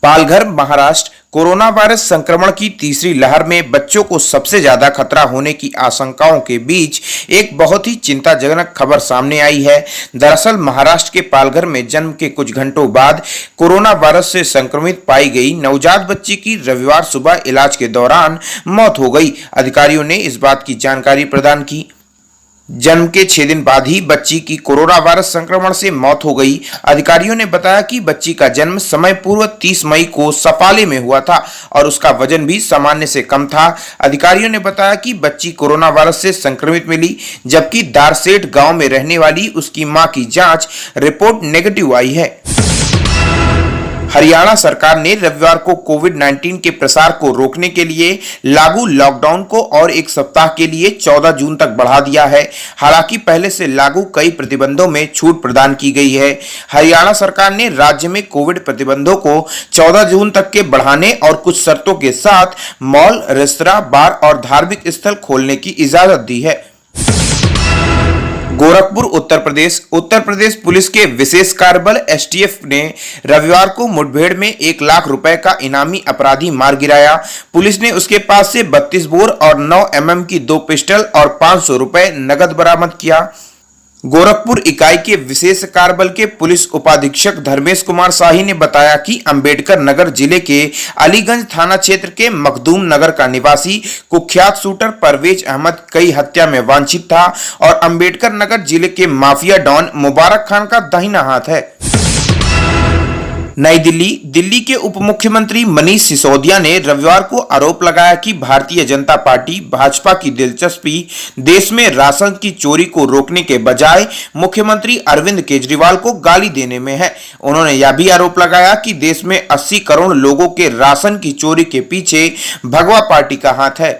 Palghar, Maharashtra. Corona virus संक्रमण की तीसरी लहर में बच्चों को सबसे ज्यादा खतरा होने की आशंकाओं के बीच एक बहुत ही चिंताजनक खबर सामने आई है। दरअसल महाराष्ट्र के पालघर में जन्म के कुछ घंटों बाद कोरोना वायरस से संक्रमित पाई गई नवजात बच्ची की रविवार सुबह इलाज के दौरान मौत हो गई। अधिकारियों ने इस बात की जानकारी प्रदान की। जन्म के 6 दिन बाद ही बच्ची की कोरोना वायरस संक्रमण से मौत हो गई। अधिकारियों ने बताया कि बच्ची का जन्म समय पूर्व 30 मई को सपाले में हुआ था और उसका वजन भी सामान्य से कम था। अधिकारियों ने बताया कि बच्ची कोरोना वायरस से संक्रमित मिली, जबकि दारसेठ गांव में रहने वाली उसकी मां की जांच रिपोर्ट नेगेटिव आई है। हरियाणा सरकार ने रविवार को कोविड-19 के प्रसार को रोकने के लिए लागू लॉकडाउन को और एक सप्ताह के लिए 14 जून तक बढ़ा दिया है। हालांकि पहले से लागू कई प्रतिबंधों में छूट प्रदान की गई है। हरियाणा सरकार ने राज्य में कोविड प्रतिबंधों को 14 जून तक के बढ़ाने और कुछ शर्तों के साथ मॉल, रेस्तरां, बार और धार्मिक स्थल खोलने की इजाजत दी है। गोरखपुर, उत्तर प्रदेश पुलिस के विशेष कार्यबल एसटीएफ ने रविवार को मुठभेड़ में 1 लाख रुपए का इनामी अपराधी मार गिराया। पुलिस ने उसके पास से 32 बोर और 9 mm की 2 पिस्टल और 500 रुपए नगद बरामद किया। गोरखपुर इकाई के विशेष कार्यबल के पुलिस उपाधीक्षक धर्मेश कुमार शाही ने बताया कि अंबेडकर नगर जिले के अलीगंज थाना क्षेत्र के मखदूम नगर का निवासी कुख्यात शूटर परवेज अहमद कई हत्या में वांछित था और अंबेडकर नगर जिले के माफिया डॉन मुबारक खान का दाहिना हाथ है। नई दिल्ली के उप मुख्यमंत्री मनीष सिसोदिया ने रविवार को आरोप लगाया कि भारतीय जनता पार्टी भाजपा की दिलचस्पी देश में राशन की चोरी को रोकने के बजाय मुख्यमंत्री अरविंद केजरीवाल को गाली देने में है। उन्होंने यह भी आरोप लगाया कि देश में 80 करोड़ लोगों के राशन की चोरी के पीछे भगवा पार्टी का हाथ है।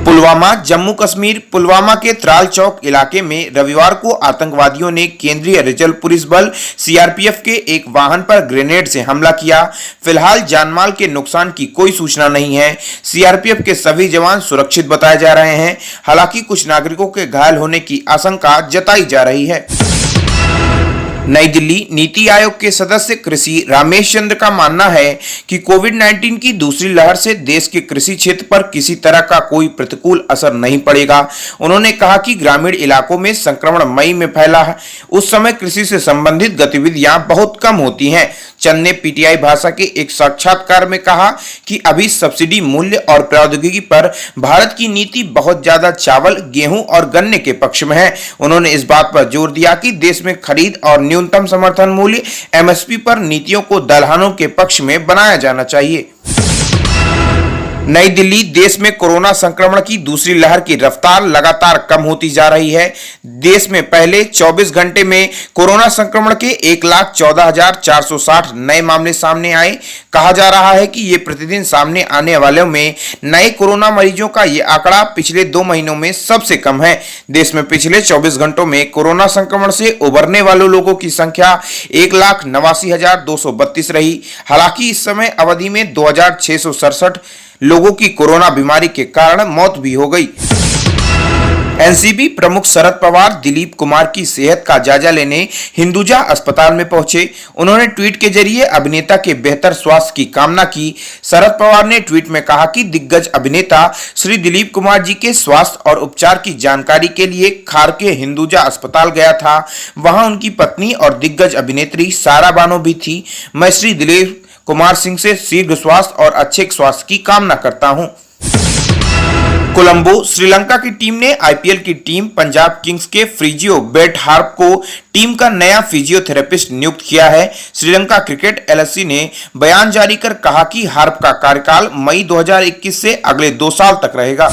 पुलवामा, जम्मू कश्मीर। पुलवामा के त्राल चौक इलाके में रविवार को आतंकवादियों ने केंद्रीय रिजर्व पुलिस बल सीआरपीएफ के एक वाहन पर ग्रेनेड से हमला किया। फिलहाल जानमाल के नुकसान की कोई सूचना नहीं है। सीआरपीएफ के सभी जवान सुरक्षित बताए जा रहे हैं। हालांकि कुछ नागरिकों के घायल होने की आशंका जताई जा रही है। नई दिल्ली, नीति आयोग के सदस्य कृषि रामेश चंद्र का मानना है कि कोविड-19 की दूसरी लहर से देश के कृषि क्षेत्र पर किसी तरह का कोई प्रतिकूल असर नहीं पड़ेगा। उन्होंने कहा कि ग्रामीण इलाकों में संक्रमण मई में फैला है, उस समय कृषि से संबंधित गतिविधियां बहुत कम होती हैं। चंद ने पीटीआई भाषा के एक साक्षात्कार में कहा कि अभी सब्सिडी मूल्य और प्रौद्योगिकी पर भारत की नीति बहुत ज्यादा चावल, गेहूं और गन्ने के पक्ष में है। उन्होंने इस बात पर जोर दिया कि देश में खरीद और न्यूनतम समर्थन मूल्य एमएसपी पर नीतियों को दलहनों के पक्ष में बनाया जाना चाहिए। नई दिल्ली, देश में कोरोना संक्रमण की दूसरी लहर की रफ्तार लगातार कम होती जा रही है। देश में पहले 24 घंटे में कोरोना संक्रमण के 1,14,460 नए मामले सामने आए। कहा जा रहा है कि ये प्रतिदिन सामने आने वालों में नए कोरोना मरीजों का ये आंकड़ा पिछले 2 महीनों में सबसे कम है। देश में पिछले 24 घंटों में कोरोना संक्रमण से उबरने वाले लोगों की संख्या 1,89,232 रही। हालांकि इस समय अवधि में 2,667 लोगों की कोरोना बीमारी के कारण मौत भी हो गई। एनसीपी प्रमुख शरद पवार दिलीप कुमार की सेहत का जायजा लेने हिंदुजा अस्पताल में पहुंचे। उन्होंने ट्वीट के जरिए अभिनेता के बेहतर स्वास्थ्य की कामना की। शरद पवार ने ट्वीट में कहा कि दिग्गज अभिनेता श्री दिलीप कुमार जी के स्वास्थ्य और उपचार की जानकारी के लिए खार के हिंदुजा अस्पताल गया था। वहां उनकी पत्नी और दिग्गज अभिनेत्री सारा बानो भी थी। मैं श्री दिलीप कुमार सिंह से शीघ्र स्वास्थ्य और अच्छे स्वास्थ्य की कामना करता हूं। कोलंबो, श्रीलंका की टीम ने आईपीएल की टीम पंजाब किंग्स के फिजियो बेट हार्प को टीम का नया फिजियोथेरेपिस्ट नियुक्त किया है। श्रीलंका क्रिकेट एलएससी ने बयान जारी कर कहा कि हार्प का कार्यकाल मई 2021 से अगले 2 साल तक रहेगा।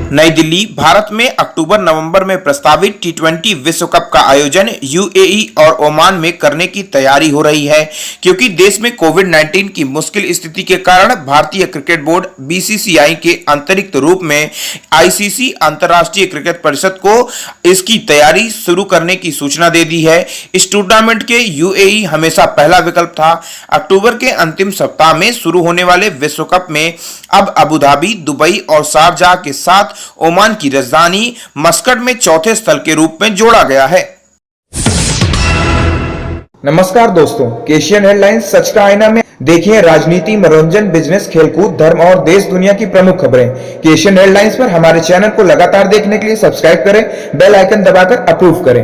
नई दिल्ली, भारत में अक्टूबर-नवंबर में प्रस्तावित टी20 विश्व कप का आयोजन यूएई और ओमान में करने की तैयारी हो रही है, क्योंकि देश में कोविड-19 की मुश्किल स्थिति के कारण भारतीय क्रिकेट बोर्ड बीसीसीआई के अतिरिक्त रूप में आईसीसी अंतर्राष्ट्रीय क्रिकेट परिषद को इसकी तैयारी शुरू करने की सूचना दे दी है। इस टूर्नामेंट के यूएई हमेशा पहला विकल्प था। अक्टूबर के अंतिम सप्ताह में शुरू होने वाले विश्व कप में अब अबू धाबी, दुबई और शारजाह के साथ ओमान की राजधानी मस्कट में चौथे स्थल के रूप में जोड़ा गया है। नमस्कार दोस्तों, केशियन हेडलाइंस सच का आईना में देखिए राजनीति, मनोरंजन, बिजनेस, खेलकूद, धर्म और देश दुनिया की प्रमुख खबरें। केशियन हेडलाइंस पर हमारे चैनल को लगातार देखने के लिए सब्सक्राइब करें, बेल आइकन दबाकर अप्रूव करें।